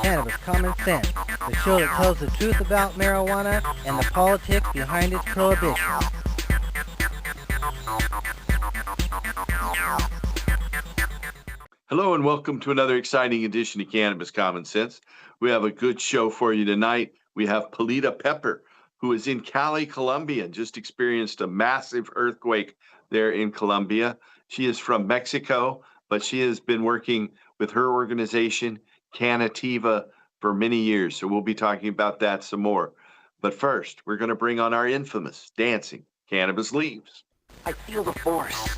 Cannabis Common Sense, the show that tells the truth about marijuana and the politics behind its prohibition. Hello and welcome to another exciting edition of Cannabis Common Sense. We have a good show for you tonight. We have Polita Pepper, who is in Cali, Colombia, and just experienced a massive earthquake there in Colombia. She is from Mexico, but she has been working with her organization, Canativa, for many years. So we'll be talking about that some more. But first, we're going to bring on our infamous dancing cannabis leaves. I feel the force.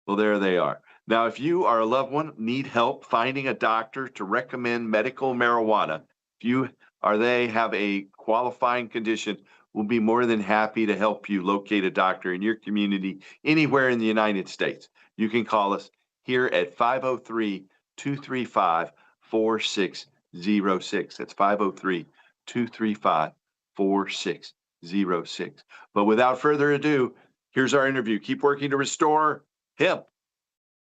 Well, there they are. Now, if you are a loved one, need help finding a doctor to recommend medical marijuana, if you or they have a qualifying condition, we'll be more than happy to help you locate a doctor in your community anywhere in the United States. You can call us here at 503-235-4606. That's 503-235-4606. But without further ado, here's our interview. Keep working to restore hemp.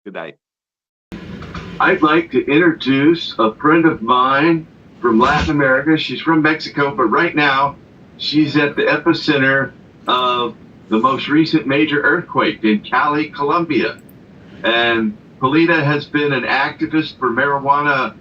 Good night. I'd like to introduce a friend of mine from Latin America. She's from Mexico, but right now she's at the epicenter of the most recent major earthquake in Cali, Colombia. And Polita has been an activist for marijuana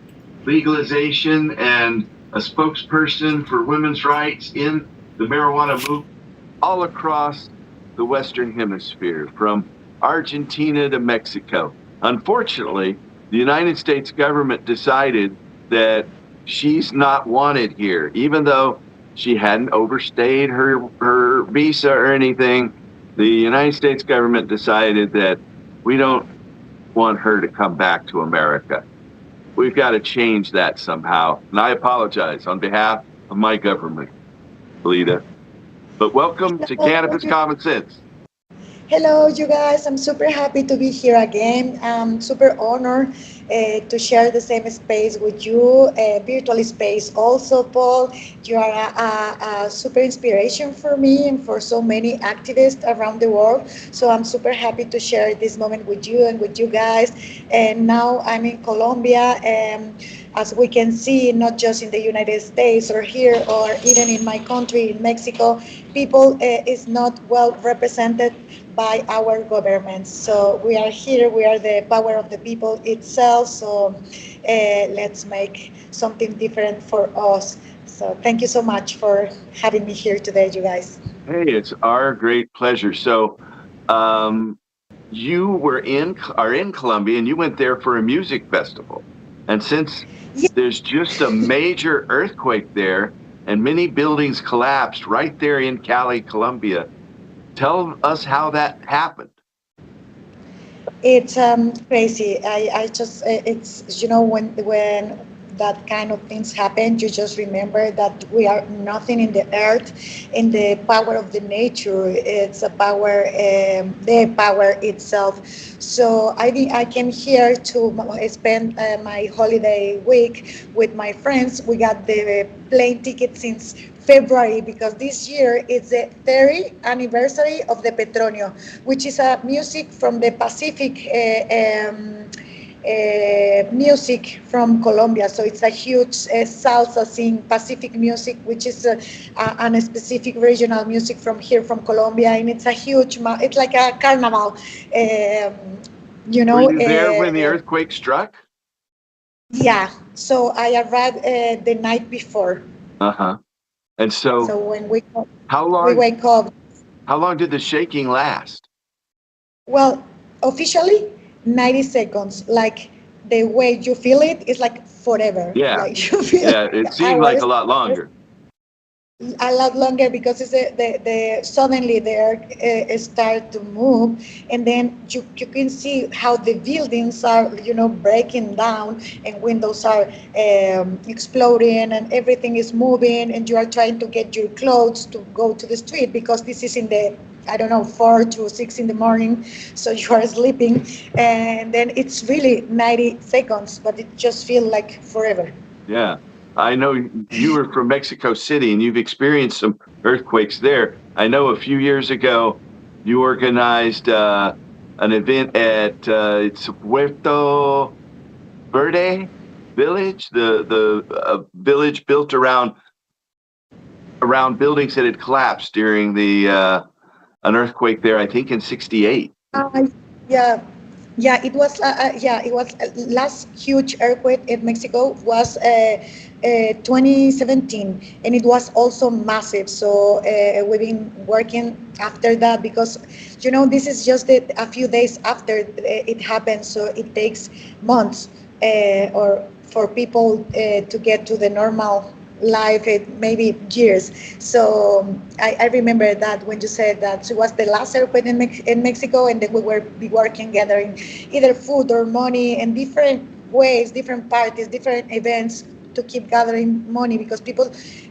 legalization and a spokesperson for women's rights in the marijuana movement all across the Western Hemisphere, from Argentina to Mexico. Unfortunately, the United States government decided that she's not wanted here, even though she hadn't overstayed her visa or anything. The United States government decided that we don't want her to come back to America. We've got to change that somehow. And I apologize on behalf of my government, Polita. But welcome to Cannabis Common Sense. Hello, you guys. I'm super happy to be here again. I'm super honored to share the same space with you, virtual space also, Paul. You are a super inspiration for me and for so many activists around the world. So I'm super happy to share this moment with you and with you guys. And now I'm in Colombia. As we can see, not just in the United States or here or even in my country, in Mexico, people is not well represented by our governments. So we are here, we are the power of the people itself. So let's make something different for us. So thank you so much for having me here today, you guys. Hey, it's our great pleasure. So you are in Colombia and you went there for a music festival. And since there's just a major earthquake there and many buildings collapsed right there in Cali, Colombia, tell us how that happened. It's crazy. I just it's when that kind of things happen, you just remember that we are nothing in the earth, in the power of the nature. It's a power, the power itself. So I came here to spend my holiday week with my friends. We got the plane ticket since February because this year is the 30th anniversary of the Petronio, which is a music from the Pacific music from Colombia. So it's a huge salsa sing Pacific music, which is a specific regional music from here from Colombia, and it's a huge. It's like a carnival. Were you there when the earthquake struck? Yeah. So I arrived the night before. And so when we wake up. How long did the shaking last? Well, officially 90 seconds. Like the way you feel it is like forever. Yeah. Like you feel it seemed like a lot longer. a lot longer because it's the suddenly the earth start to move, and then you can see how the buildings are breaking down, and windows are exploding, and everything is moving, and you are trying to get your clothes to go to the street because this is in the, I don't know, 4 to 6 in the morning, so you are sleeping, and then it's really 90 seconds, but it just feels like forever. Yeah. I know you were from Mexico City and you've experienced some earthquakes there. I know a few years ago you organized an event at it's Puerto Verde village, the village built around buildings that had collapsed during the an earthquake there, I think in '68. Yeah, yeah, it was last huge earthquake in Mexico was 2017, and it was also massive. So we've been working after that because this is just a few days after it happened, so it takes months or for people to get to the normal life, it maybe years. So I remember that when you said that it was the last airport in Mexico, and then we were be working, gathering either food or money in different ways, different parties, different events to keep gathering money because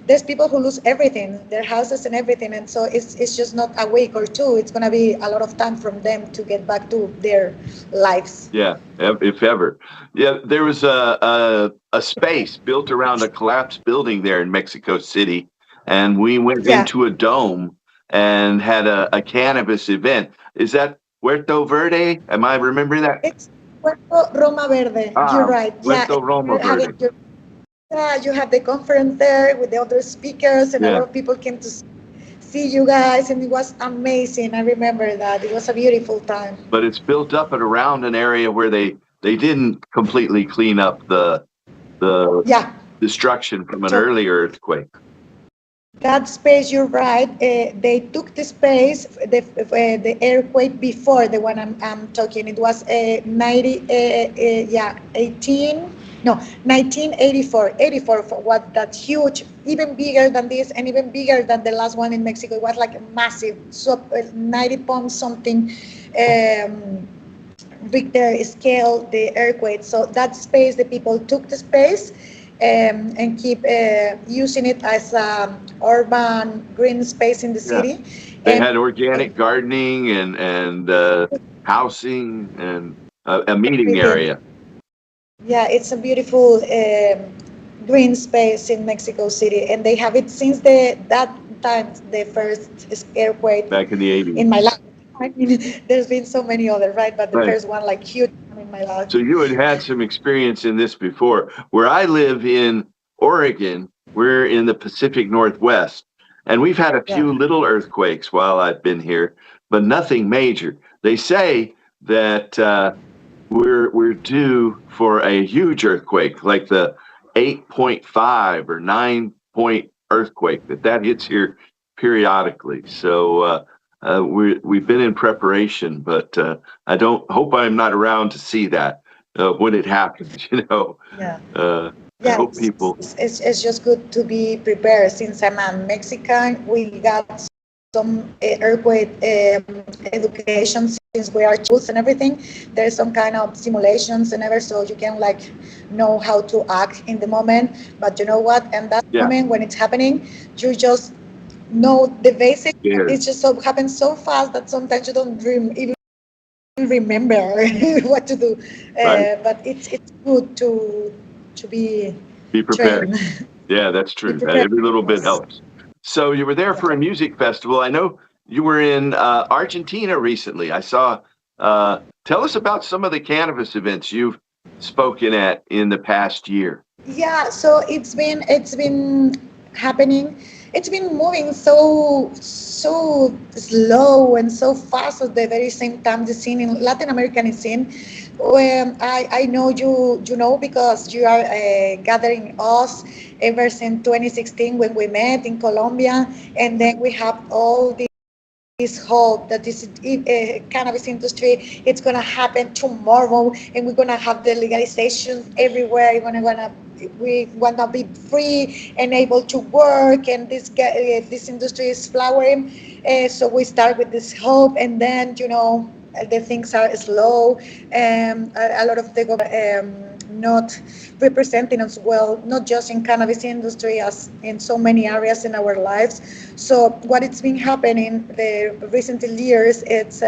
there's people who lose everything, their houses and everything, and so it's just not a week or two. It's gonna be a lot of time from them to get back to their lives. Yeah, if ever. Yeah, there was a space built around a collapsed building there in Mexico City, and we went Yeah, into a dome and had a cannabis event. Is that Puerto Verde? Am I remembering that? it's Puerto Roma Verde. You're Ah, right. Yeah, Puerto Roma you're having Verde. your yeah, you have the conference there with the other speakers, and a Yeah, lot of people came to see you guys, and it was amazing. I remember that. It was a beautiful time. but it's built up and around an area where they didn't completely clean up the Yeah, destruction from an so earlier earthquake. that space, you're right. They took the space, the earthquake before the one I'm talking. It was 18, no, 1984. 84 for what that huge, even bigger than this, and even bigger than the last one in Mexico. It was like a massive, so 90 point something. Richter scale the earthquake. So that space, the people took the space and keep using it as urban green space in the Yeah, city. they And had organic gardening and housing and a meeting everything. area Yeah, it's a beautiful green space in Mexico City, and they have it since the that time, the first earthquake back in the '80s. in my life. I mean, there's been so many others, right? But the Right. first one, like huge one in my life. So you had some experience in this before. Where I live in Oregon, we're in the Pacific Northwest, and we've had a Yeah. few little earthquakes while I've been here, but nothing major. They say that we're due for a huge earthquake, like the 8.5 or 9 point earthquake that hits here periodically. So we've been in preparation, but I don't hope I'm not around to see that when it happens. Yeah. I Yeah, hope people. it's just good to be prepared. Since I'm a Mexican, we got some earthquake education since we are schools and everything. There's some kind of simulations and ever, so you can like know how to act in the moment. But you know what? And that Yeah, moment when it's happening, you just know the basics. scared. It just so happens so fast that sometimes you don't even remember what to do. Right. But it's good to be Be prepared. trained. Yeah, that's Be true. prepared. Every little bit Yes. helps. So you were there Yeah. for a music festival. I know you were in Argentina recently. I saw. Tell us about some of the cannabis events you've spoken at in the past year. Yeah, so it's been happening. It's been moving so slow and so fast at the very same time. The scene in Latin American scene. I know you know because you are gathering us ever since 2016 when we met in Colombia, and then we have all this hope that this cannabis industry it's gonna happen tomorrow, and we're gonna have the legalization everywhere. We wanna be free and able to work, and this industry is flowering. So we start with this hope, and then the things are slow. A lot of the not representing us well, not just in cannabis industry, as in so many areas in our lives. So what it's been happening the recent years, it's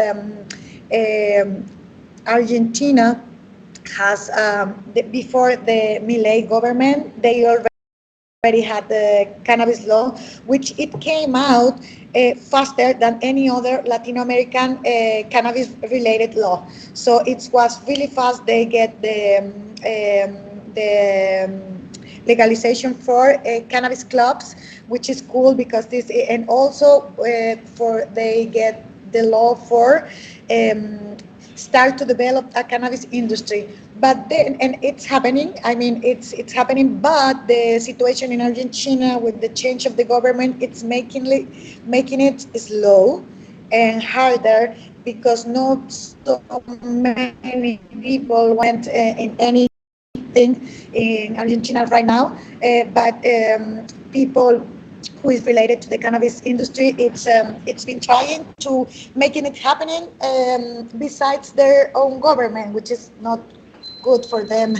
Argentina has before the Milei government, they already had the cannabis law, which it came out faster than any other Latin American cannabis related law. So it was really fast. They get the legalization for cannabis clubs, which is cool because this, and also for they get the law for start to develop a cannabis industry. But then, and it's happening. I mean, it's happening. But the situation in Argentina with the change of the government, it's making it slow and harder because not so many people went in anything in Argentina right now. But people who is related to the cannabis industry, it's been trying to making it happening besides their own government, which is not good for them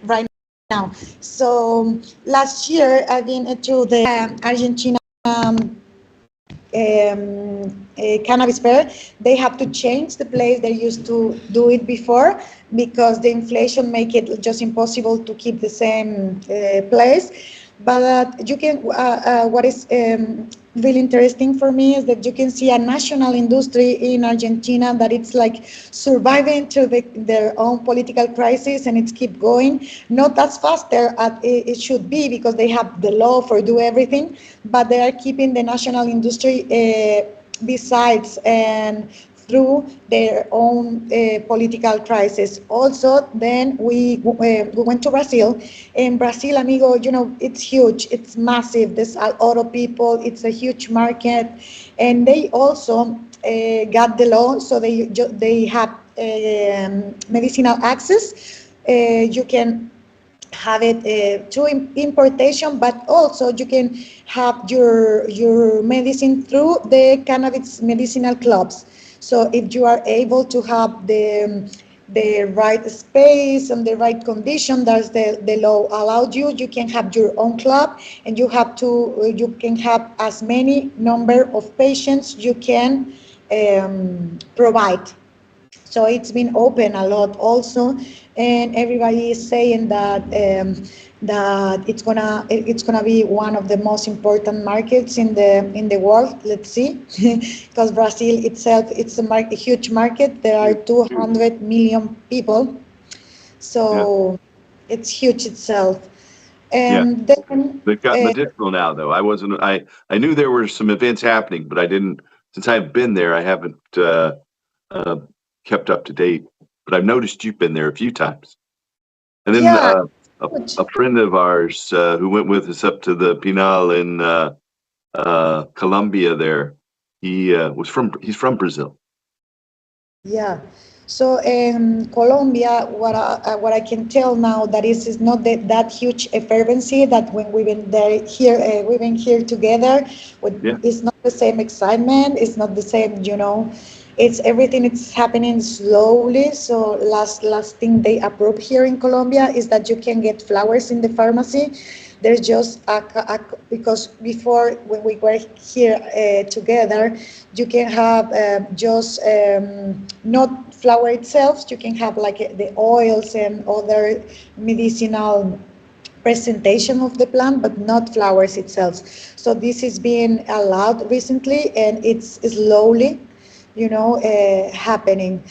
right now. So last year I've been to the Argentina cannabis fair. They have to change the place they used to do it before because the inflation make it just impossible to keep the same place. But you can what is really interesting for me is that you can see a national industry in Argentina that it's like surviving to their own political crisis, and it's keep going, not as faster as it should be because they have the law for do everything, but they are keeping the national industry besides and through their own political crisis. Also, then we went to Brazil. In Brazil, amigo, it's huge, it's massive. There's a lot of people. It's a huge market, and they also got the law, so they have medicinal access. You can have it through importation, but also you can have your medicine through the cannabis medicinal clubs. So if you are able to have the right space and the right condition that the law allowed you, you can have your own club, and you can have as many number of patients you can provide. So it's been open a lot also, and everybody is saying that it's gonna be one of the most important markets in the world. Let's see, because Brazil itself it's a huge market. There are 200 million people, so it's huge itself. Yeah. And then They've got medicinal now, though. I knew there were some events happening, but I didn't, since I've been there, I haven't kept up to date. But I've noticed you've been there a few times. And then yeah, a friend of ours who went with us up to the Pinal in Colombia there, he's from Brazil. yeah. So in Colombia, what I can tell now that is not that huge a fervency that when we've been there here we've been here together. It's not the same excitement. It's not the same. It's everything. It's happening slowly. So last thing they approved here in Colombia is that you can get flowers in the pharmacy. There's just because before when we were here together, you can have just not flower itself. You can have like the oils and other medicinal presentation of the plant, but not flowers itself. So this is being allowed recently, and it's slowly, happening.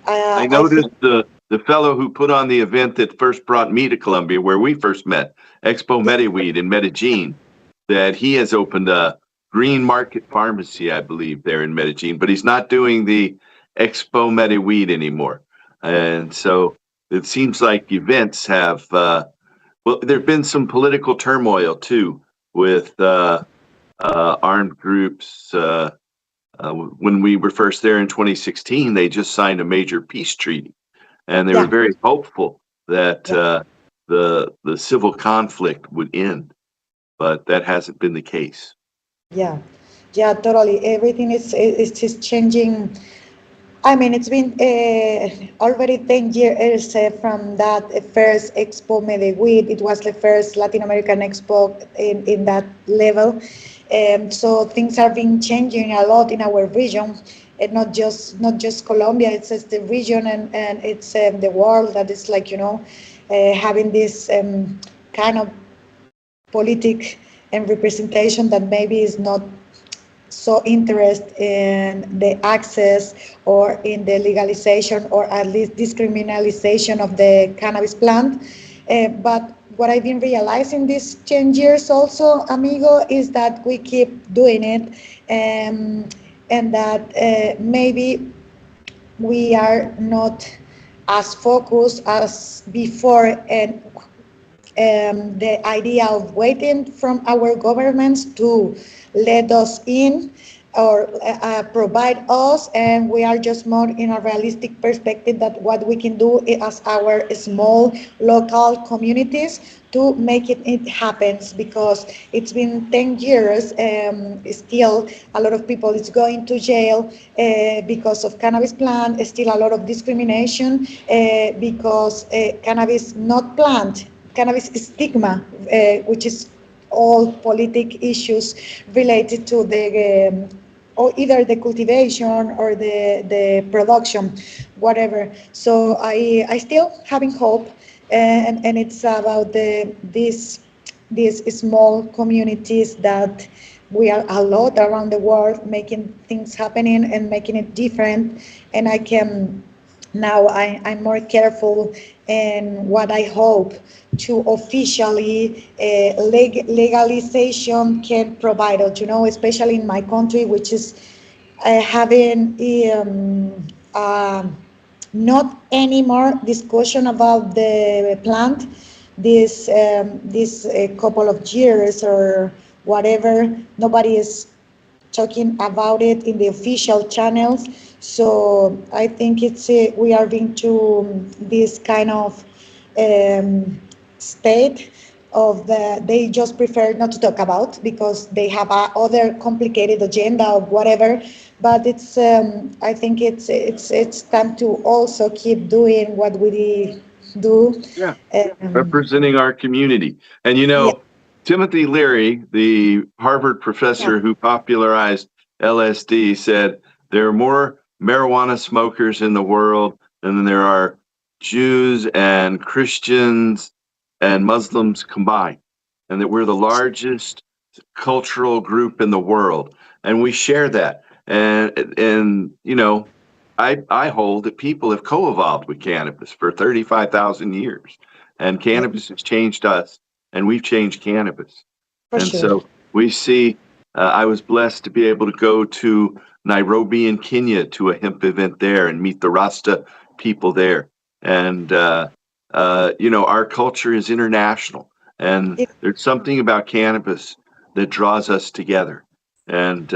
I I noticed think, the fellow who put on the event that first brought me to Colombia, where we first met, Expo Mediweed in Medellin, that he has opened a green market pharmacy, I believe, there in Medellin, but he's not doing the Expo Mediweed anymore. And so it seems like events have, well, there've been some political turmoil too with armed groups when we were first there in 2016, they just signed a major peace treaty, and they were Yeah, very hopeful that yeah, the civil conflict would end, but that hasn't been the case. yeah, yeah, totally. Everything is just changing. I mean, it's been already 10 years from that first Expo Medellin. It was the first Latin American Expo in that level. So things are been changing a lot in our region, and not just Colombia. It's just the region, and it's the world that is like, having this kind of politic and representation that maybe is not so interested in the access or in the legalization or at least discriminalization of the cannabis plant. But what I've been realizing these 10 years also, amigo, is that we keep doing it, and that maybe we are not as focused as before, and the idea of waiting from our governments to let us in or provide us, and we are just more in a realistic perspective that what we can do as our small local communities to make it happens, because it's been 10 years. Still a lot of people is going to jail because of cannabis plant, still a lot of discrimination because cannabis not plant, cannabis stigma, which is all politic issues related to the or either the cultivation or the production, whatever. So I still having hope, and it's about these small communities that we are a lot around the world making things happening and making it different, and I can now I'm more careful in what I hope to officially legalization can provide us, especially in my country, which is having not any more discussion about the plant this couple of years or whatever. Nobody is talking about it in the official channels. So I think it's we are being to this kind of state of they just prefer not to talk about because they have a other complicated agenda or whatever. But it's I think it's time to also keep doing what we do. Yeah, Um, representing our community. And yeah, Timothy Leary, the Harvard yeah, professor who popularized LSD, said there are more marijuana smokers in the world than there are Jews and Christians and Muslims combined, and that we're the largest cultural group in the world, and we share that. And I hold that people have co-evolved with cannabis for 35,000 years, and yeah, cannabis has changed us, and we've changed cannabis. for And sure. so we see, I was blessed to be able to go to Nairobi in Kenya to a hemp event there and meet the Rasta people there. And, our culture is international, and It, there's something about cannabis that draws us together and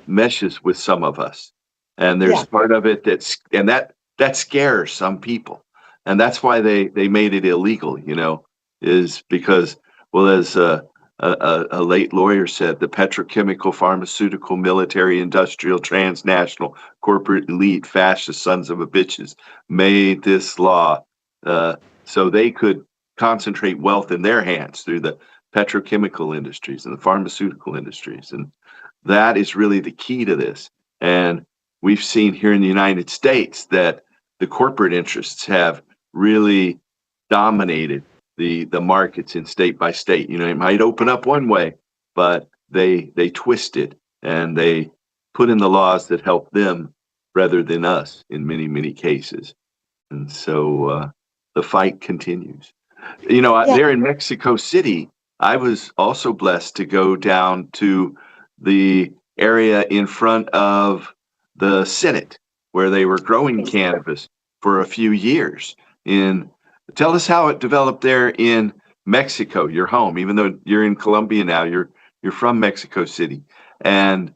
meshes with some of us. And there's yeah, part of it that scares some people, and that's why they made it illegal. Is because, well, as a late lawyer said, the petrochemical, pharmaceutical, military, industrial, transnational, corporate elite, fascist sons of a bitches made this law so they could concentrate wealth in their hands through the petrochemical industries and the pharmaceutical industries. And that is really the key to this. And we've seen here in the United States that the corporate interests have really dominated the markets in state by state. It might open up one way, but they twist it and they put in the laws that help them rather than us in many, many cases. And so the fight continues. yeah, There in Mexico City, I was also blessed to go down to the area in front of the Senate where they were growing cannabis for a few years. Tell us how it developed there in Mexico, your home, even though you're in Colombia now, you're from Mexico City. And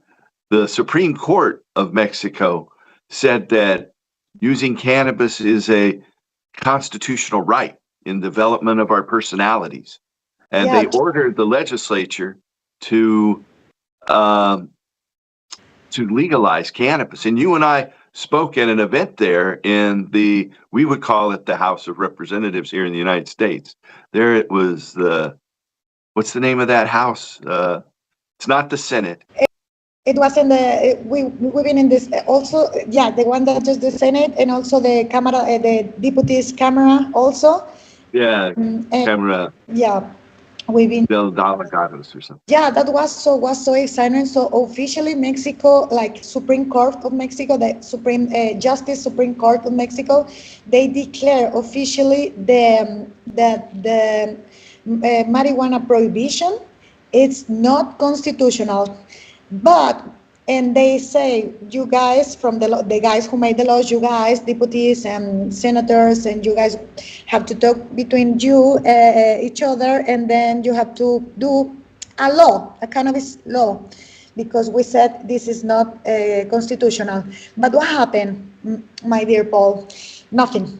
the Supreme Court of Mexico said that using cannabis is a constitutional right in development of our personalities. And Yeah, they ordered the legislature to um, legalize cannabis. And you and I spoke at an event there in we would call it the House of Representatives here in the United States. There it was what's the name of that house? It's not the Senate. it was in the we've been in this also. Yeah, the one that just the Senate and also the camera, the deputies camera also. Yeah, And Camera yeah, we've been. del Delegados or something. Yeah, that was so exciting. So officially, Mexico, like Supreme Court of Mexico, the Supreme Justice Supreme Court of Mexico, they declare officially that the marijuana prohibition it's not constitutional. But and they say you guys from the guys who made the laws, you guys deputies and senators, and you guys have to talk between you each other, and then you have to do a law, a cannabis law, because we said this is not constitutional. But what happened, my dear Paul? Nothing.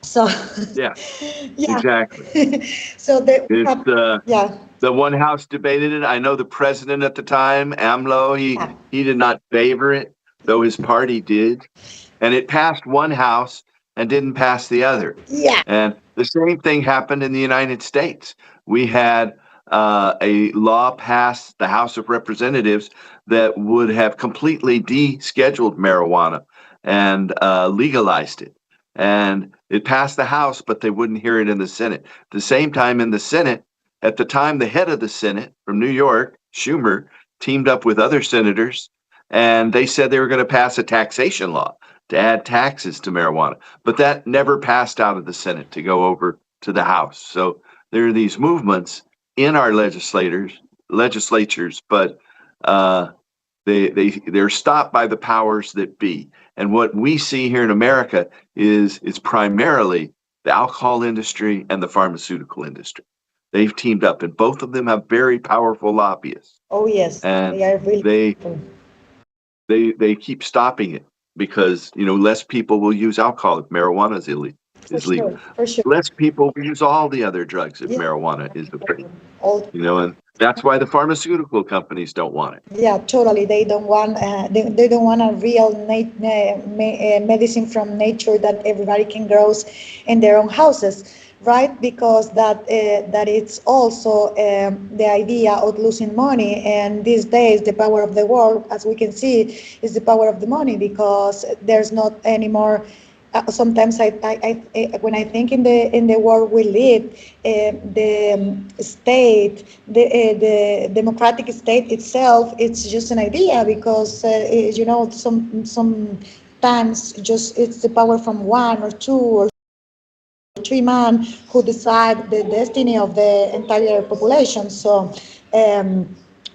So Yeah, yeah. exactly. So they It's yeah. the one house debated it. I know the president at the time, AMLO, he did not favor it, though his party did. And it passed one house and didn't pass the other. Yeah. And the same thing happened in the United States. We had a law passed the House of Representatives that would have completely descheduled marijuana and legalized it. And it passed the House, but they wouldn't hear it in the Senate. At the same time, in the Senate, at the time, the head of the Senate from New York, Schumer, teamed up with other senators, and they said they were going to pass a taxation law to add taxes to marijuana. But that never passed out of the Senate to go over to the House. So there are these movements in our legislatures, but they're stopped by the powers that be. And what we see here in America is primarily the alcohol industry and the pharmaceutical industry. They've teamed up, and both of them have very powerful lobbyists. Oh yes, And they are really. they keep stopping it because less people will use alcohol if marijuana is legal. For sure. Less people will use all the other drugs if Yeah. marijuana is free. All, And that's why the pharmaceutical companies don't want it. yeah, totally. They don't want they don't want a real medicine from nature that everybody can grow in their own houses, right? Because that it's also the idea of losing money. And these days, the power of the world, as we can see, is the power of the money because there's not anymore. Sometimes when I think in the world we live, the state, the democratic state itself, it's just an idea because sometimes just it's the power from one or two or three men who decide the destiny of the entire population. So.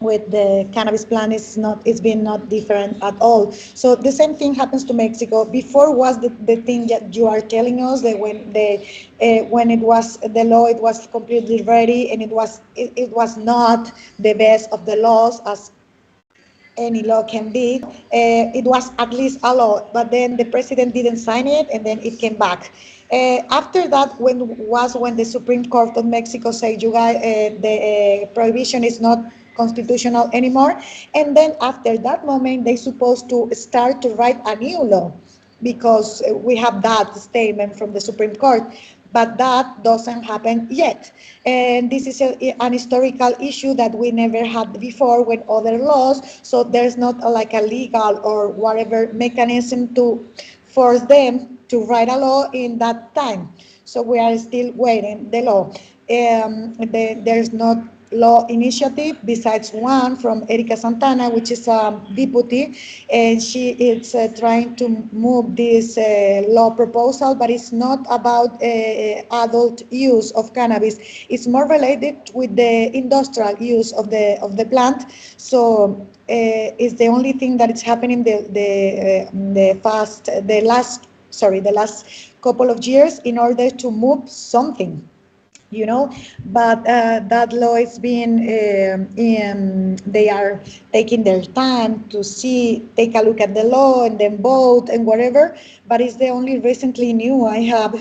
With the cannabis plant, it's been not different at all. So the same thing happens to Mexico. Before was the thing that you are telling us that when it was the law, it was completely ready, and it was not the best of the laws as any law can be. It was at least a law, but then the president didn't sign it, and then it came back. After that, when the Supreme Court of Mexico said, you guys, the prohibition is not constitutional anymore, and then after that moment, they supposed to start to write a new law because we have that statement from the Supreme Court. But that doesn't happen yet. And this is an historical issue that we never had before with other laws. So there's not like a legal or whatever mechanism to force them to write a law in that time. So we are still waiting the law. There's not law initiative besides one from Erika Santana, which is a deputy, and she is trying to move this law proposal, but it's not about adult use of cannabis. It's more related with the industrial use of the plant. So it's the only thing that is happening the last couple of years in order to move something. you know. But that law is being they are taking their time to see, take a look at the law and then vote and whatever. But it's the only recently new I have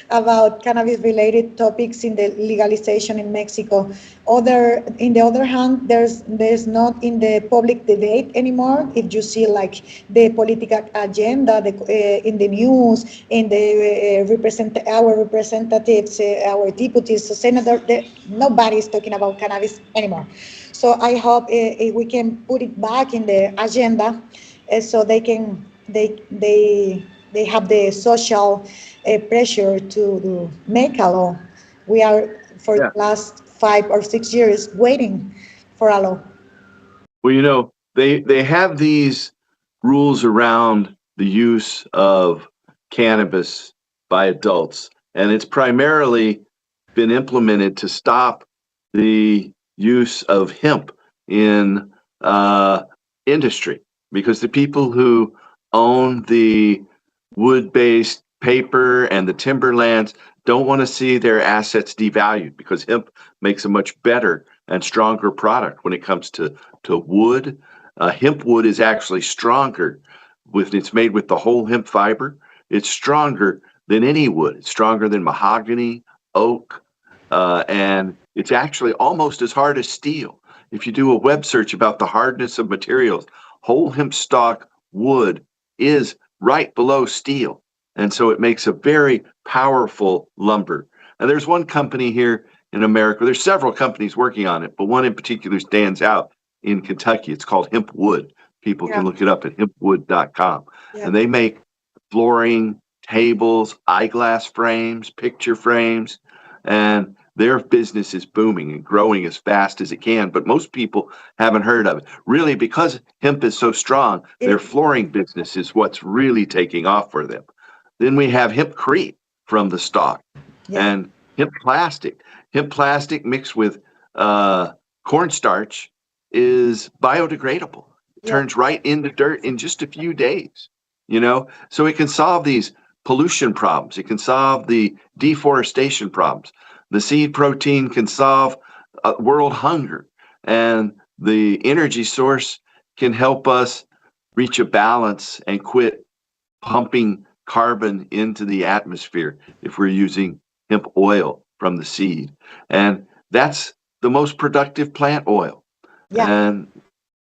about cannabis related topics in the legalization in Mexico. Other, in the other hand, there's not in the public debate anymore. If you see like the political agenda, in the news, in the our representatives, our deputies, the senator, nobody is talking about cannabis anymore. So I hope we can put it back in the agenda, so they have the social pressure to make a law. We are for the Yeah. last 5 or 6 years waiting for a law. Well, they have these rules around the use of cannabis by adults, and it's primarily been implemented to stop the use of hemp in industry, because the people who own the wood-based paper and the timberlands don't want to see their assets devalued, because hemp makes a much better and stronger product when it comes to wood. Hemp wood is actually stronger it's made with the whole hemp fiber. It's stronger than any wood. It's stronger than mahogany, oak, and it's actually almost as hard as steel. If you do a web search about the hardness of materials, whole hemp stalk wood is right below steel. And so it makes a very powerful lumber. And there's one company here in America, there's several companies working on it, but one in particular stands out in Kentucky. It's called Hemp Wood. People Yeah, can look it up at hempwood.com. yeah, And they make flooring, tables, eyeglass frames, picture frames, and their business is booming and growing as fast as it can. But most people haven't heard of it. Really, because hemp is so strong, their it, flooring business is what's really taking off for them. Then we have hempcrete from the stalk, yeah, and hemp plastic. Hemp plastic mixed with cornstarch is biodegradable. It yeah, turns right into dirt in just a few days, you know? So it can solve these pollution problems. It can solve the deforestation problems. The seed protein can solve world hunger. And the energy source can help us reach a balance and quit pumping carbon into the atmosphere if we're using hemp oil from the seed. And that's the most productive plant oil. yeah, And,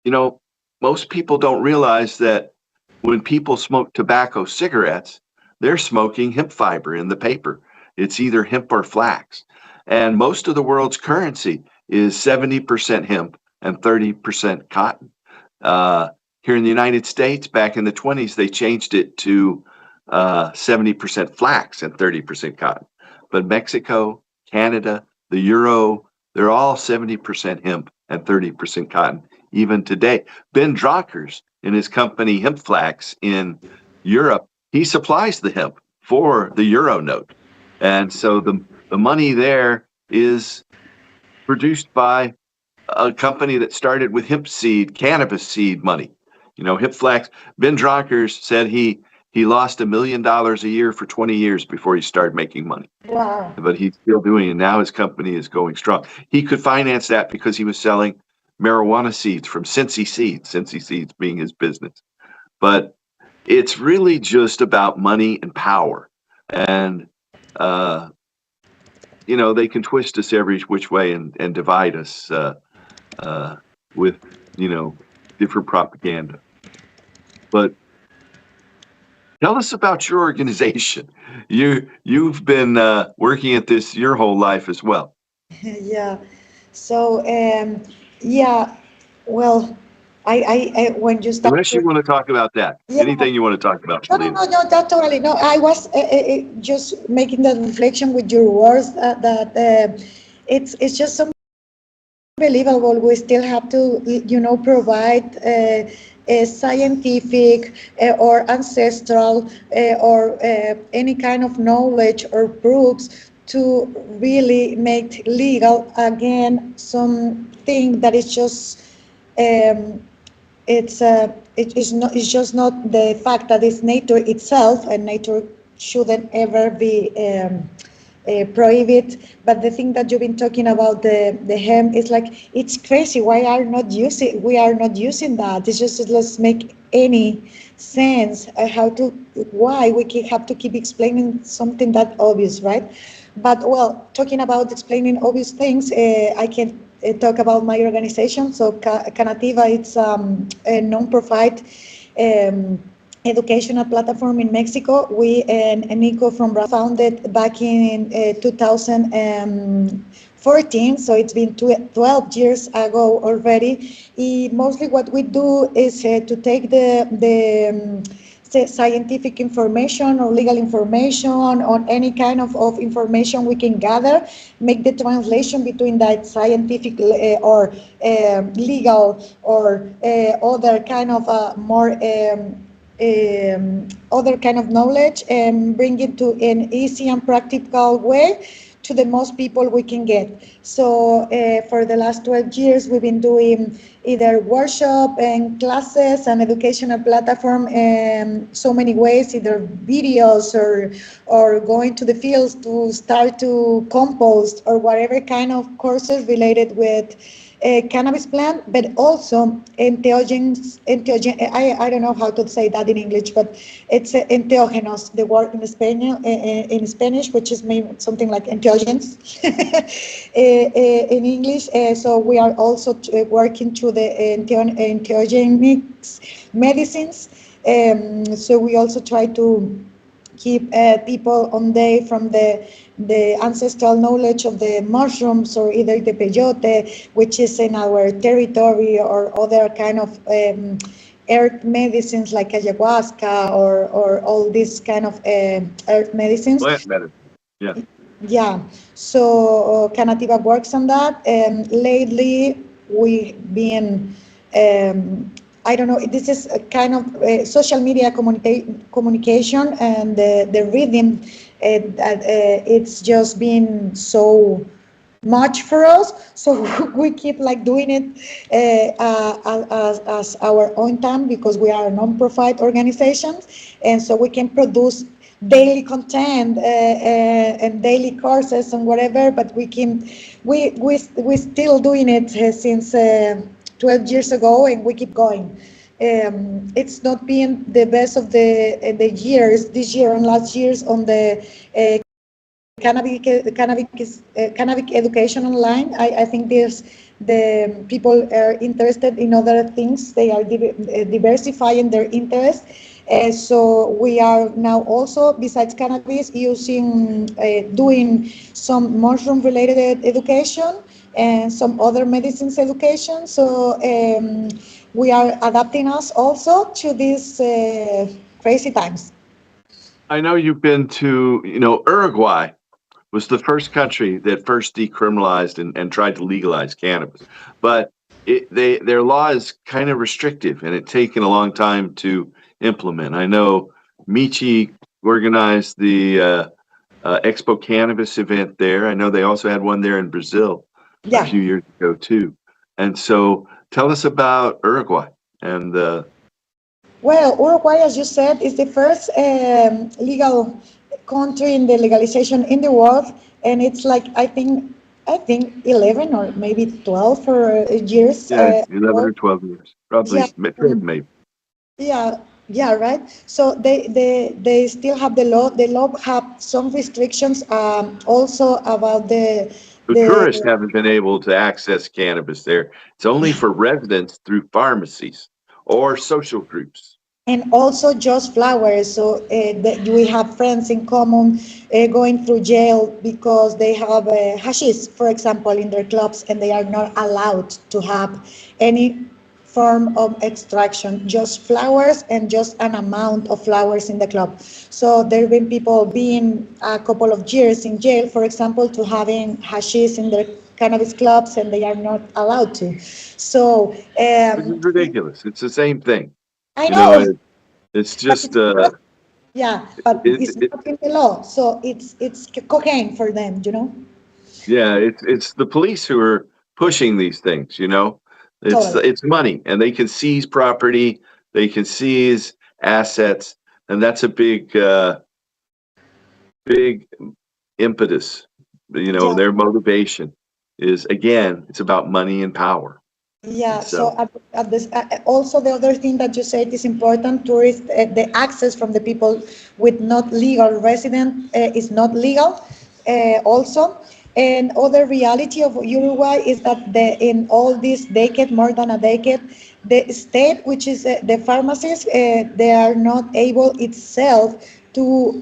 you know, most people don't realize that when people smoke tobacco cigarettes, they're smoking hemp fiber in the paper. It's either hemp or flax. And most of the world's currency is 70% hemp and 30% cotton. Here in the United States, back in the 20s, they changed it to 70% flax and 30% cotton. But Mexico, Canada, the euro, they're all 70% hemp and 30% cotton, even today. Ben Dronkers, in his company Hemp Flax in Europe, he supplies the hemp for the euro note. And so the money there is produced by a company that started with hemp seed, cannabis seed money. Hemp Flax. Ben Dronkers said he lost $1 million a year for 20 years before he started making money. wow, But he's still doing it. Now his company is going strong. He could finance that because he was selling marijuana seeds from Cincy Seeds being his business. But it's really just about money and power. And, they can twist us every which way and divide us with, different propaganda. But tell us about your organization. You've been working at this your whole life as well. yeah. So, yeah, well, I when you Unless you started, want to talk about that. yeah, Anything you want to talk about, no, no, Polita. no, no, that totally, no, I was just making that reflection with your words, that it's just unbelievable. We still have to, provide a scientific or ancestral or any kind of knowledge or proofs to really make legal again something that is just um, it's just not the fact that it's nature itself, and nature shouldn't ever be prohibit. But the thing that you've been talking about, the hemp, is like it's crazy. Why are not using we are not using that? It's just, let's make any sense how to, why we have to keep explaining something that obvious, right? But well, talking about explaining obvious things, I can talk about my organization. So Canativa, it's a non-profit um, educational platform in Mexico. We and Nico from Brazil founded back in 2014, so it's been 12 years ago already. Mostly what we do is to take the scientific information or legal information on any kind of information we can gather, make the translation between that scientific or legal or other kind of more other kind of knowledge, and bring it to an easy and practical way to the most people we can get. So for the last 12 years, we've been doing either workshop and classes and educational platform in so many ways, either videos or going to the fields to start to compost or whatever kind of courses related with cannabis plant, but also I don't know how to say that in English, but it's enteógenos, the word in Spanish, which is maybe something like entheogens in English. So we are also working to the entheogenics medicines. So we also try to keep people on day from the ancestral knowledge of the mushrooms, or either the peyote, which is in our territory, or other kind of earth medicines like ayahuasca, or all these kind of earth medicines. Plant medicine. Yeah. Yeah, so Canativa works on that. Lately, we've been, I don't know, this is a kind of social media communication, and the rhythm, that it's just been so much for us. So we keep like doing it as our own time, because we are a non-profit organization, and so we can produce daily content and daily courses and whatever. But we still doing it since 12 years ago, and we keep going. It's not been the best of the years this year and last years on the cannabis education online. I think there's the people are interested in other things. They are diversifying their interest. So we are now also, besides cannabis, using doing some mushroom related education and some other medicines education. So we are adapting us also to these crazy times. I know you've been to, Uruguay was the first country that first decriminalized and tried to legalize cannabis. But their law is kind of restrictive, and it's taken a long time to implement. I know Michi organized the Expo Cannabis event there. I know they also had one there in Brazil a Yeah. few years ago too. And so tell us about Uruguay and Well, Uruguay, as you said, is the first legal country in the legalization in the world, and it's like I think 11 or maybe 12 for years. yeah, 11 Ago. or 12 years, probably Yeah, maybe. yeah, yeah, right. So they still have the law. The law have some restrictions also about The the tourists haven't been able to access cannabis there. It's only for residents through pharmacies or social groups. and also just flowers. So that we have friends in common going through jail because they have hashish, for example, in their clubs, and they are not allowed to have any form of extraction, just flowers and just an amount of flowers in the club. So there have been people being a couple of years in jail, for example, to having hashish in their cannabis clubs, and they are not allowed to. So Which is ridiculous. It's the same thing. I You know, know, it's but just it's not. Yeah, but it's it not in the law, so it's cocaine for them, you know. yeah, it's the police who are pushing these things, you know. Totally. It's money, and they can seize property, they can seize assets, and that's a big impetus, Yeah. their motivation is, again, it's about money and power. Yeah, And so so, at this, also the other thing that you said is important, tourist, the access from the people with not legal resident is not legal also. And other reality of Uruguay is that in all this decade, more than a decade, the state, which is the pharmacies, they are not able itself to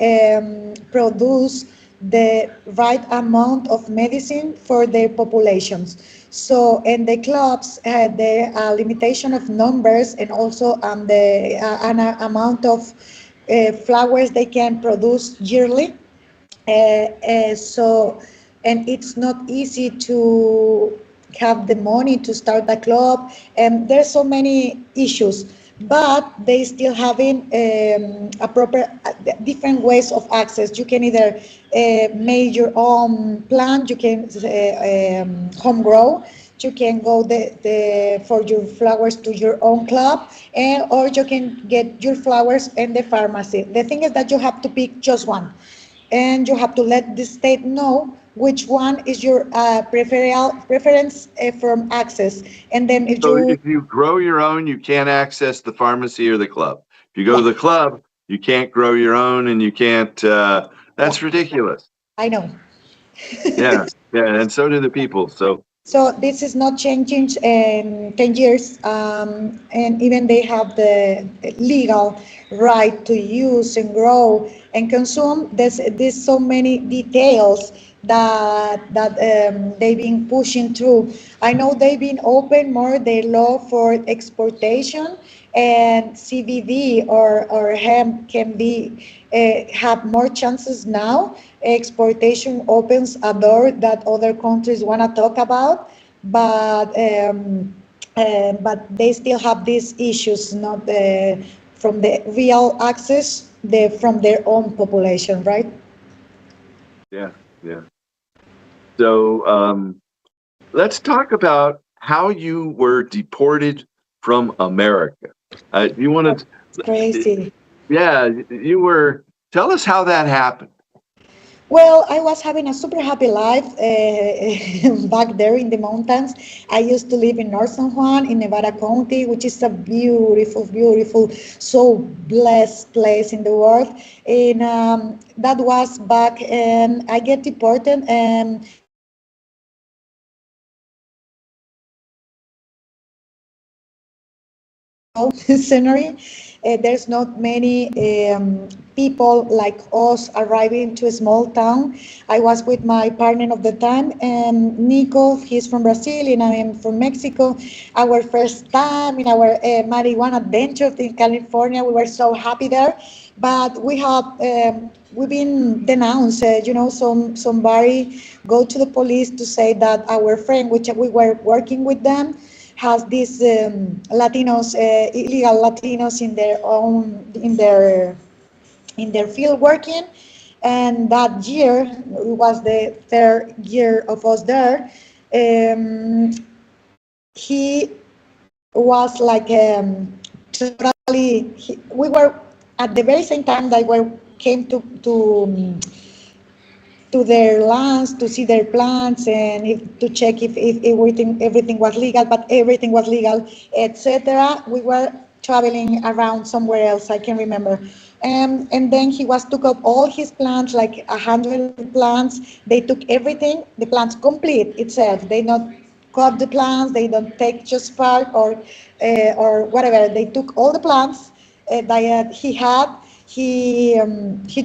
produce the right amount of medicine for their populations. So, in the clubs, the limitation of numbers and also the amount of flowers they can produce yearly. So, and it's not easy to have the money to start the club, and there's so many issues, but they still having a proper different ways of access. You can either make your own plant, you can home grow, you can go for your flowers to your own club, or you can get your flowers in the pharmacy. The thing is that you have to pick just one, and you have to let the state know which one is your preference from access. And then if so you, if you grow your own, you can't access the pharmacy or the club. If you go yeah, to the club, you can't grow your own, and you can't. yeah, That's ridiculous. I know. Yeah, yeah, and so do the people. So So this is not changing in 10 years, and even they have the legal right to use and grow and consume. There's so many details that they've been pushing through. I know they've been open more their law for exportation, and CBD or hemp can be have more chances now. Exportation opens a door that other countries want to talk about, but they still have these issues, not from the real access, from their own population, right? yeah, yeah. So let's talk about how you were deported from America. You want It's to, crazy. yeah, you were. Tell us how that happened. Well, I was having a super happy life back there in the mountains. I used to live in North San Juan in Nevada County, which is a beautiful, beautiful, so blessed place in the world. And that was back, and I get deported, and scenery. There's not many people like us arriving to a small town. I was with my partner of the time, Nico. He's from Brazil, and I am from Mexico. Our first time in our marijuana adventure in California, we were so happy there. But we've been denounced. Somebody go to the police to say that our friend, which we were working with them, has these Latinos, illegal Latinos in their field working. And that year, it was the third year of us there. Um, he was like totally. We were at the very same time that we came to their lands to see their plants, and to check if everything was legal, but everything was legal, etc. We were traveling around somewhere else, I can remember. And then he was took up all his plants, like 100 plants. They took everything, the plants complete itself. They not cut the plants, they don't take just part or whatever. They took all the plants that he had. He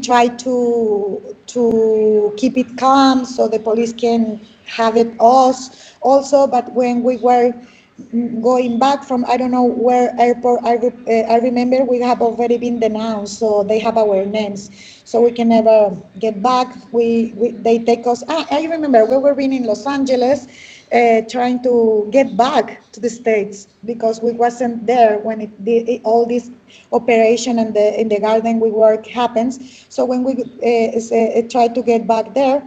tried to keep it calm so the police can have it us also. But when we were going back from I don't know where airport, I remember we have already been denounced, so they have our names, so we can never get back. We they take us. I remember we were being in Los Angeles, trying to get back to the States because we wasn't there when all this operation and in the garden we work happens. So when we tried to get back there,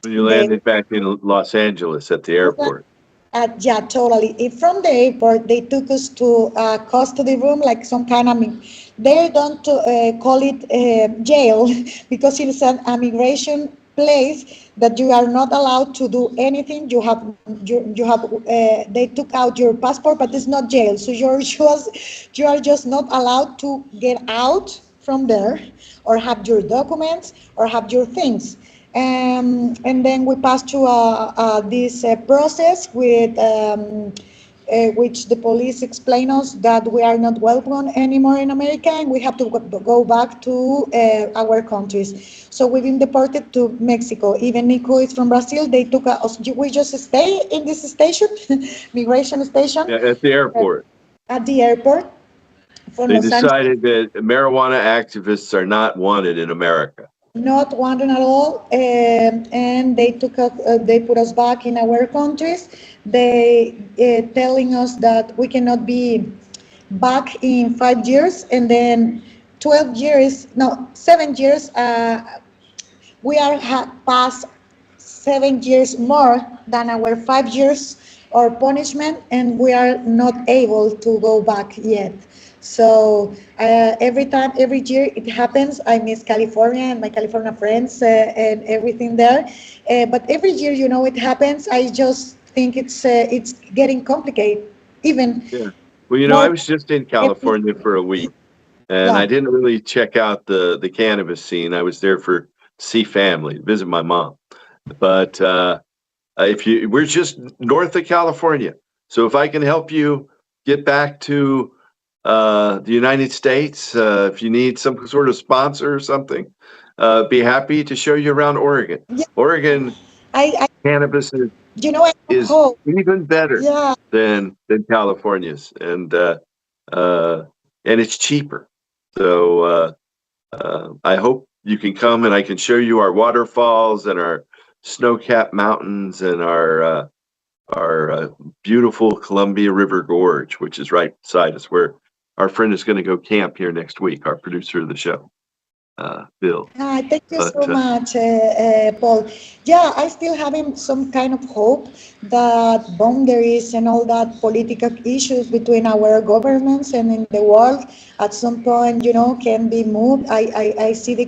When you they landed back in Los Angeles at the airport. yeah, totally. From the airport, they took us to custody room, like some kind of. They don't call it jail because it's an immigration place that you are not allowed to do anything. They took out your passport, but it's not jail. So you are just not allowed to get out from there, or have your documents, or have your things. And then we passed through this process with which the police explain us that we are not welcome anymore in America, and we have to go back to our countries. So we've been deported to Mexico. Even Nico is from Brazil. They took us. We just stay in this station, migration station, Yeah, at the airport. at the airport from They Los Angeles. decided that marijuana activists are not wanted in America. Not wanting at all, and they put us back in our countries. They telling us that we cannot be back in 5 years, and then 12 years, no, 7 years. We are past 7 years more than our 5 years or punishment, and we are not able to go back yet. So every year it happens. I miss California and my California friends and everything there. But every year, it happens. I just think it's getting complicated, even Yeah. Well, I more. was just in California for a week, and Yeah, I didn't really check out the cannabis scene. I was there for see family, visit my mom. But we're just north of California, so if I can help you get back to the United States, if you need some sort of sponsor or something, be happy to show you around Oregon. yeah. Oregon I cannabis I is hope. even better Yeah, than California's, and it's cheaper. So I hope you can come and I can show you our waterfalls and our snow-capped mountains and our beautiful Columbia River Gorge, which is right beside us, where our friend is going to go camp here next week. Our producer of the show, Bill. Thank you But so much, Paul. Yeah, I still having some kind of hope that boundaries and all that political issues between our governments and in the world at some point, can be moved. I see the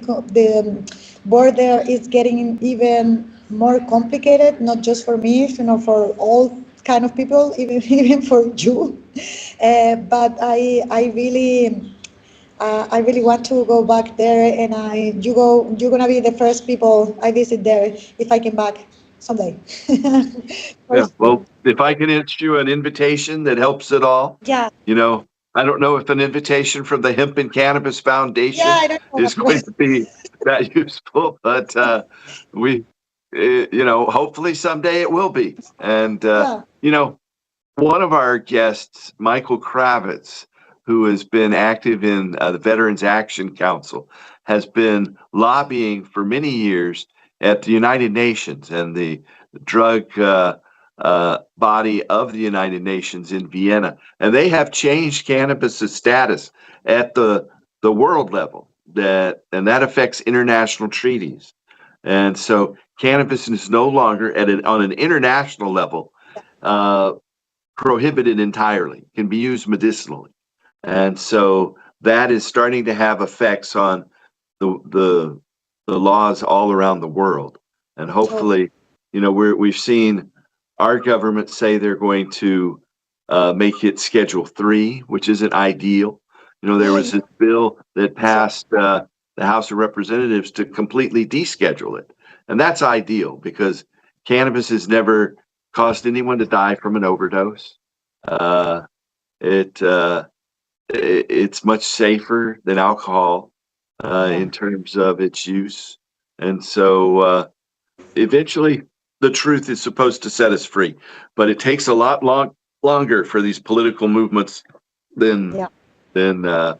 border is getting even more complicated, not just for me, for all kind of people, even even for you. But I really want to go back there, and you're gonna be the first people I visit there if I can back someday. For yeah, sure. well, if I can issue an invitation that helps at all, Yeah, you know, I don't know if an invitation from the Hemp and Cannabis yeah, Foundation I don't know. is going to be that useful, but we, hopefully someday it will be. And Yeah, one of our guests, Michael Kravitz, who has been active in the Veterans Action Council, has been lobbying for many years at the United Nations and the drug body of the United Nations in Vienna. And they have changed cannabis' status at the world level, and that affects international treaties. And so cannabis is no longer on an international level uh, prohibited entirely, can be used medicinally. And so that is starting to have effects on the laws all around the world. And totally. hopefully, we've seen our government say they're going to make it Schedule 3, which isn't ideal. There Yeah, was this bill that so passed the House of Representatives to completely deschedule it. And that's ideal because cannabis has never caused anyone to die from an overdose. Uh, it it's much safer than alcohol yeah, in terms of its use, and so eventually the truth is supposed to set us free. But it takes a lot longer for these political movements than yeah. than uh,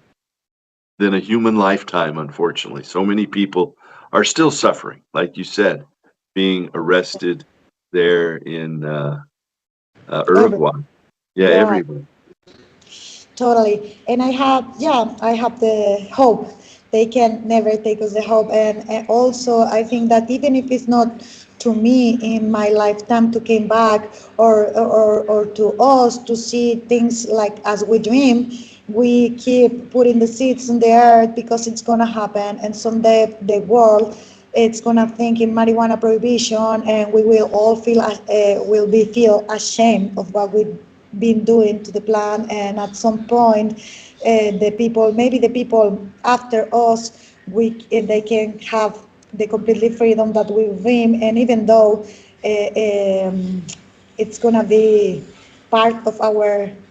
than a human lifetime. Unfortunately, so many people are still suffering, like you said, being arrested there in Every, Uruguay. Yeah, yeah. everywhere. Totally. And I have the hope. They can never take us the hope. And also, I think that even if it's not to me in my lifetime to came back, or to us to see things like as we dream, we keep putting the seeds in the earth because it's going to happen. And someday the world it's gonna think in marijuana prohibition, and we will all feel ashamed of what we've been doing to the plant. And at some point, maybe the people after us, they can have the complete freedom that we dream. And even though it's gonna be part of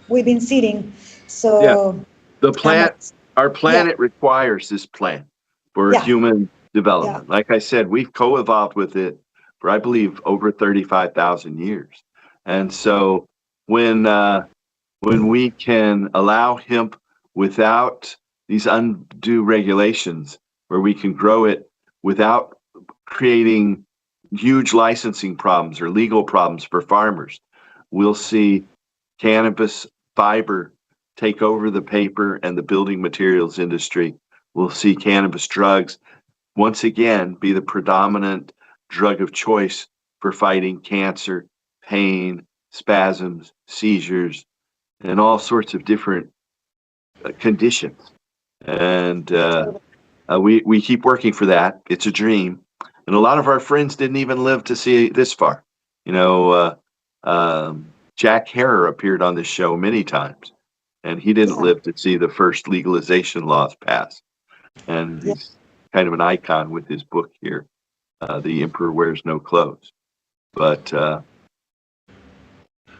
we've been sitting. Yeah. So The I'm plant, our yeah, planet requires this plant for yeah, human yeah, development. Like I said, we've co-evolved with it for, I believe, over 35,000 years. And so when we can allow hemp without these undue regulations, where we can grow it without creating huge licensing problems or legal problems for farmers, we'll see cannabis fiber take over the paper and the building materials industry. We'll see cannabis drugs once again be the predominant drug of choice for fighting cancer, pain, spasms, seizures, and all sorts of different conditions. And we keep working for that. It's a dream. And a lot of our friends didn't even live to see this far. You know, Jack Herer appeared on this show many times, and he didn't yeah, live to see the first legalization laws pass. And yeah. he's kind of an icon with his book here, The Emperor Wears No Clothes. But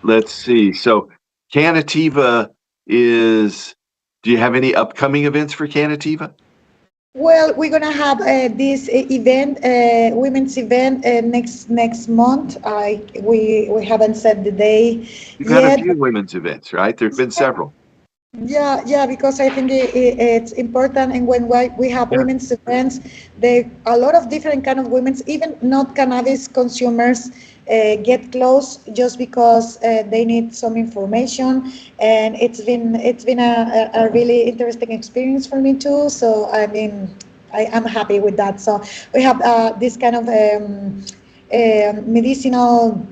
let's see. So Canativa do you have any upcoming events for Canativa? Well, we're gonna have this event, women's event, next month. We haven't set the day You've had a yet. few women's events, right? There've been several. Yeah, yeah, because I think it's important. And when we have Yeah. women's events, a lot of different kind of women's, even not cannabis consumers, get close just because they need some information. And it's been a really interesting experience for me too. So I mean, I am happy with that. So we have this kind of medicinal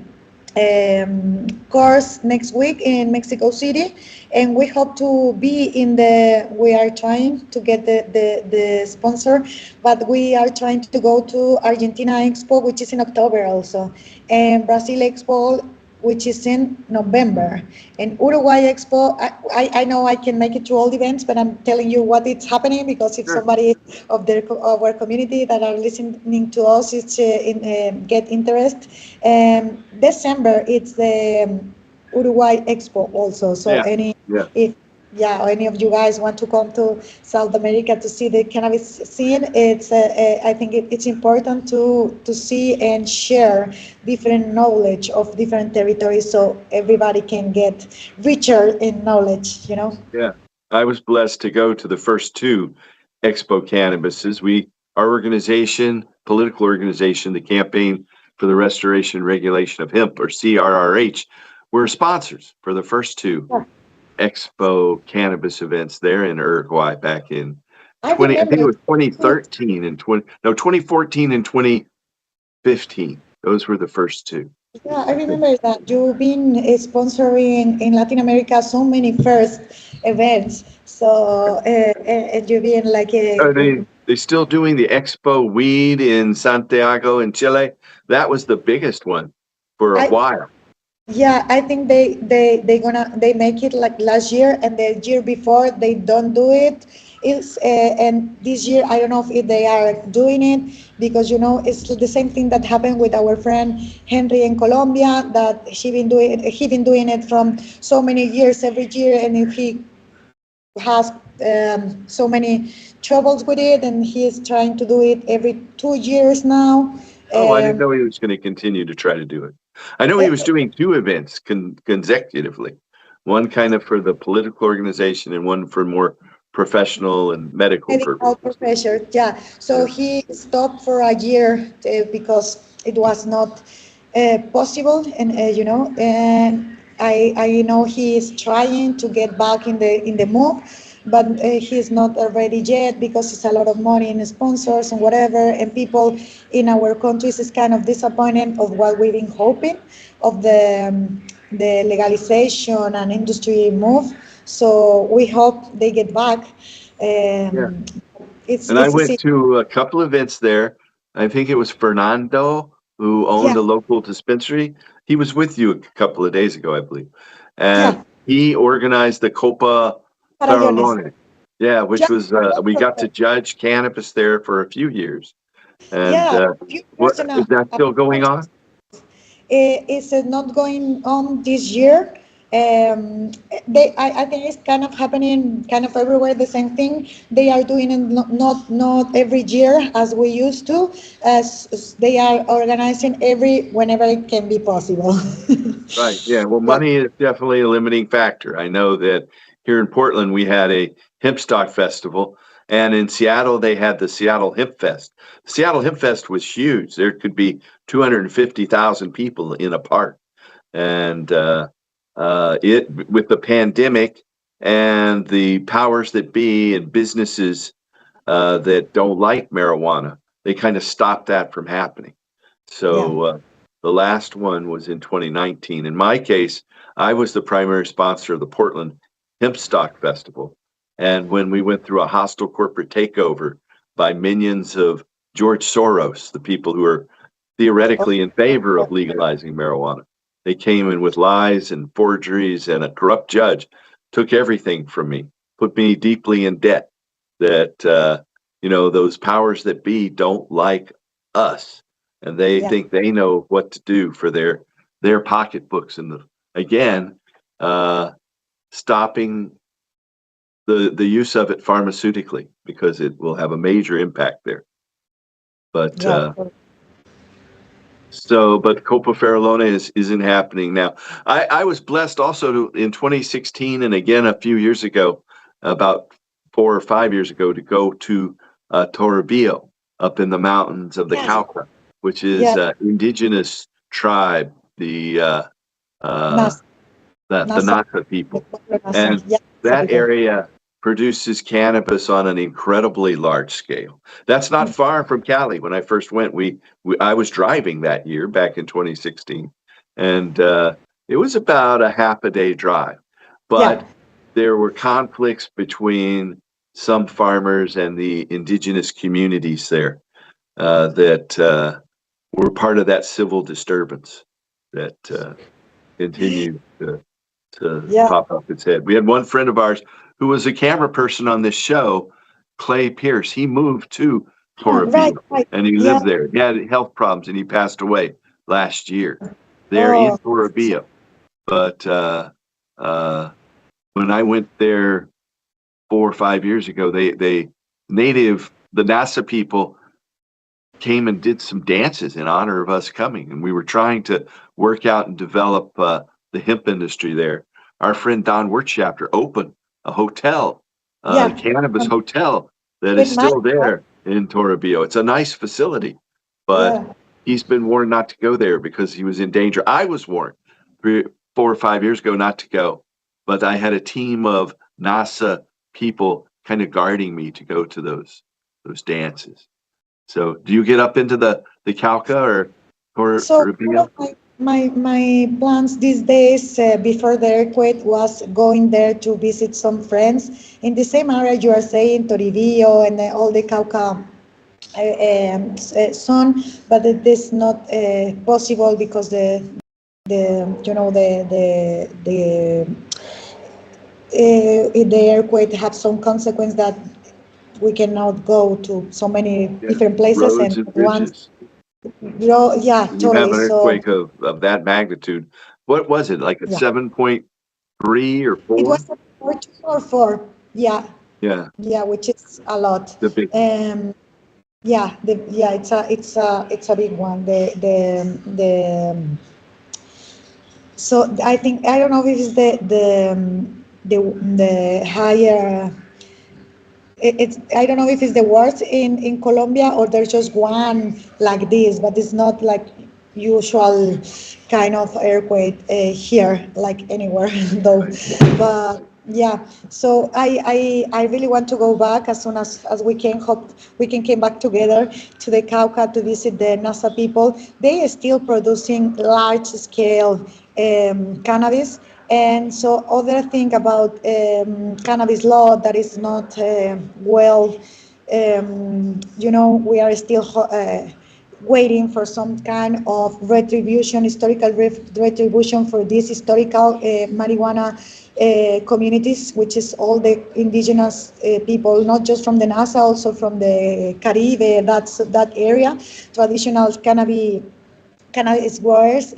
course next week in Mexico City, and we hope to be we are trying to get the sponsor, but we are trying to go to Argentina Expo, which is in October also, and Brazil Expo, which is in November. And Uruguay Expo, I know I can make it to all the events, but I'm telling you what is happening, because if Sure. somebody of our community that are listening to us get interest. December, it's the Uruguay Expo also. So Yeah. Yeah. if any of you guys want to come to South America to see the cannabis scene, I think it's important to see and share different knowledge of different territories, so everybody can get richer in knowledge. Yeah. I was blessed to go to the first two Expo Cannabises. Our organization, political organization, the Campaign for the Restoration and Regulation of Hemp, or CRRH, were sponsors for the first two Yeah. Expo Cannabis events there in Uruguay back in I I think it remember. was 2013 and 2014 and 2015. Those were the first two. Yeah, I remember that you've been sponsoring in Latin America so many first events. So and you've been like Are they still doing the Expo Weed in Santiago in Chile? That was the biggest one for a I while. yeah, I think they make it like last year, and the year before they don't do it. And this year I don't know if they are doing it, because it's the same thing that happened with our friend Henry in Colombia, that he been doing it from so many years every year, and if he has so many troubles with it, and he is trying to do it every 2 years now. Oh, I didn't Um, know he was going to continue to try to do it. I know he was doing two events consecutively, one kind of for the political organization and one for more professional and medical Medical purposes. professor, yeah. So Yeah. he stopped for a year because it was not possible, and and I know he is trying to get back in the move, but he's not ready yet, because it's a lot of money in sponsors and whatever, and people in our countries is kind of disappointed of what we've been hoping of the legalization and industry move. So we hope they get back. Yeah. It's And I it's a went to a couple events there. I think it was Fernando who Yeah, owned a local dispensary. He was with you a couple of days ago, I believe. And yeah, he organized the Copa Farallones. Farallone. Yeah, which Yeah, was, we got to judge cannabis there for a few years. And yeah, few what years and is that a still going half. on? It's not going on this year. I think it's kind of happening kind of everywhere the same thing. They are doing it not every year as we used to, as they are organizing every whenever it can be possible. Right. Yeah. Well, Yeah. money is definitely a limiting factor. I know that here in Portland, we had a hemp stock festival, and in Seattle, they had the Seattle Hemp Fest. The Seattle Hemp Fest was huge. There could be 250,000 people in a park. And it, with the pandemic and the powers that be and businesses that don't like marijuana, they kind of stopped that from happening. Yeah. So the last one was in 2019. In my case, I was the primary sponsor of the Portland Hemp Stock Festival. And when we went through a hostile corporate takeover by minions of George Soros, the people who are theoretically in favor of legalizing marijuana, they came in with lies and forgeries, and a corrupt judge took everything from me, put me deeply in debt. That, those powers that be don't like us, and they Yeah. think they know what to do for their pocketbooks. And again, uh, stopping the use of it pharmaceutically, because it will have a major impact there. But Yeah. but Copa Farallone isn't happening now. I was blessed also in 2016 and again a few years ago, about 4 or 5 years ago, to go to Toribio up in the mountains of the Yes. Cauca, which is Yeah. indigenous tribe, uh, NASA. the NASA. Naka The people. corporate NASA. And Yeah. NASA that people. area produces cannabis on an incredibly large scale. That's not far from Cali. When I first went, I was driving that year back in 2016, and it was about a half a day drive. Yeah. But there were conflicts between some farmers and the indigenous communities there that were part of that civil disturbance that continued to Yeah. pop up its head. We had one friend of ours who was a camera person on this show, Clay Pierce. He moved to Right. Toribio Right. and he Yeah. lived there. He had health problems and he passed away last year there in Oh. Toribio. But uh, when I went there 4 or 5 years ago, the NASA people came and did some dances in honor of us coming, and we were trying to work out and develop the hemp industry there. Our friend Don Wirtschafter opened a hotel, Yeah. cannabis hotel, that is With my. still there in Toribio. It's a nice facility, but Yeah. he's been warned not to go there because he was in danger. I was warned 4 or 5 years ago not to go, but I had a team of NASA people kind of guarding me to go to those dances. So, do you get up into the Cauca or So one Rubio? of my plans these days before the earthquake was going there to visit some friends in the same area you are saying, Toribio and all the Cauca zone, but it is not possible because the you know the earthquake have some consequence that we cannot go to so many Yeah, different places roads and and once. bridges. Yeah, When you have totally. an So earthquake of that magnitude, what was it, like a yeah, 7.3 or it was 4? a 4 2 or 4. Yeah, Yeah, yeah, which is a lot. the big. Yeah, it's a big one. So I think I don't know if it's the higher. It's I don't know if it's the worst in Colombia or there's just one like this, but it's not like usual kind of earthquake here, like anywhere though. Right. But yeah, so I really want to go back as soon as we can. Hope we can come back together to the Cauca to visit the NASA people. They are still producing large scale cannabis. And so other thing about cannabis law that is not well, we are still waiting for some kind of retribution, historical retribution for these historical marijuana communities, which is all the indigenous people, not just from the NASA, also from the Caribe, that area, traditional cannabis growers.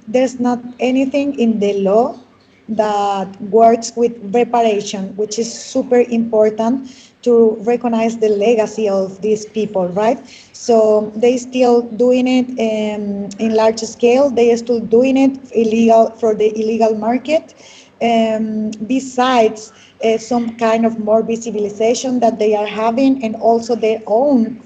There's not anything in the law that works with reparation, which is super important to recognize the legacy of these people, right? So they still doing it in large scale. They are still doing it illegal for the illegal market. Besides some kind of more visibilization that they are having, and also their own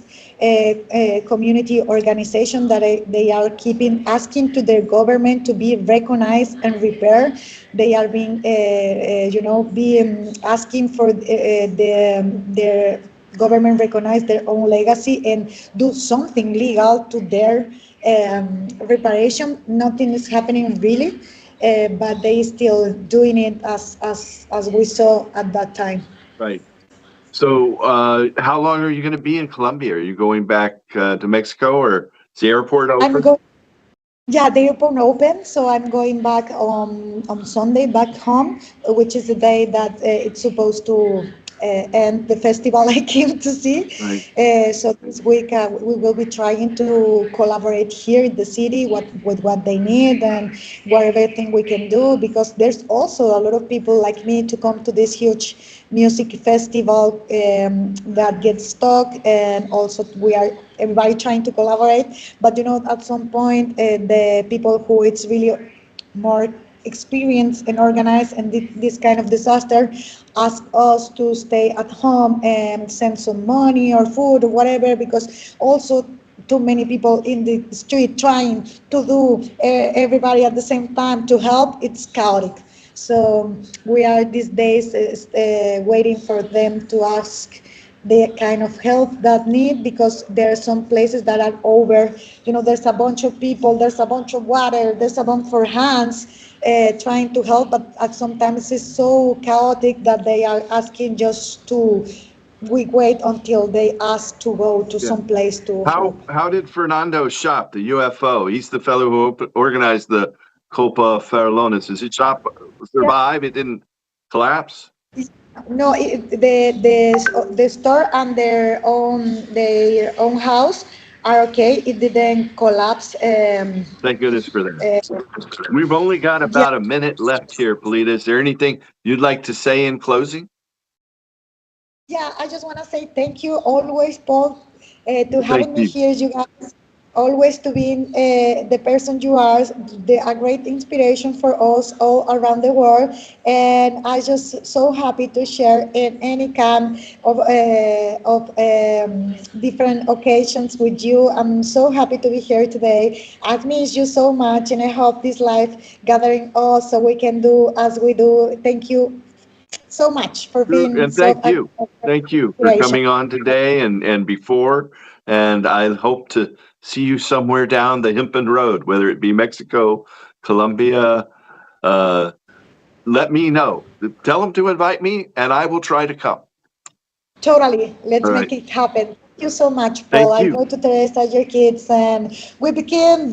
community organization that they are keeping asking to their government to be recognized and repaired. They are being, being asking for their government recognize their own legacy and do something legal to their reparation. Nothing is happening really, but they still doing it as we saw at that time. Right. So, how long are you going to be in Colombia? Are you going back to Mexico, or is the airport I'm open? going. Yeah, the airport open, so I'm going back on Sunday back home, which is the day that it's supposed to end the festival I came to see. Right. So this week we will be trying to collaborate here in the city with what they need and whatever thing we can do, because there's also a lot of people like me to come to this huge music festival that gets stuck, and also we are everybody trying to collaborate. But at some point, the people who it's really more experienced and organized and this kind of disaster ask us to stay at home and send some money or food or whatever, because also too many people in the street trying to do everybody at the same time to help, it's chaotic. So we are these days waiting for them to ask the kind of help that need, because there are some places that are over. There's a bunch of people, there's a bunch of water, there's a bunch for hands trying to help, but at sometimes it's so chaotic that they are asking just to we wait until they ask to go to Yeah. some place to How help. how did Fernando shop the UFO? He's the fellow who organized the Copa Farallones. Does his shop Yeah. survive? It didn't collapse? No, the store and their own house are okay. It didn't collapse. Thank goodness for that. We've only got Yeah, about a minute left here, Polita. Is there anything you'd like to say in closing? yeah. I just want to say thank you always, Paul, to Thank having me you. here. You guys always to being the person you are, a great inspiration for us all around the world. And I just so happy to share in any kind of different occasions with you. I'm so happy to be here today. I miss you so much, and I hope this life gathering us so we can do as we do. Thank you so much for being And so thank you. Thank you for inspiration. coming on today and before. And I hope to see you somewhere down the Hempen Road, whether it be Mexico, Colombia. Uh, Let me know. Tell them to invite me, and I will try to come. Totally. Let's All make right. it happen. Thank you so much, Paul. Thank I you. go to Teresa, your kids, and we became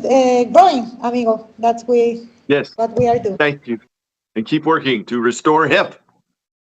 growing, amigo. That's Yes. what we are doing. Thank you. And keep working to restore hemp.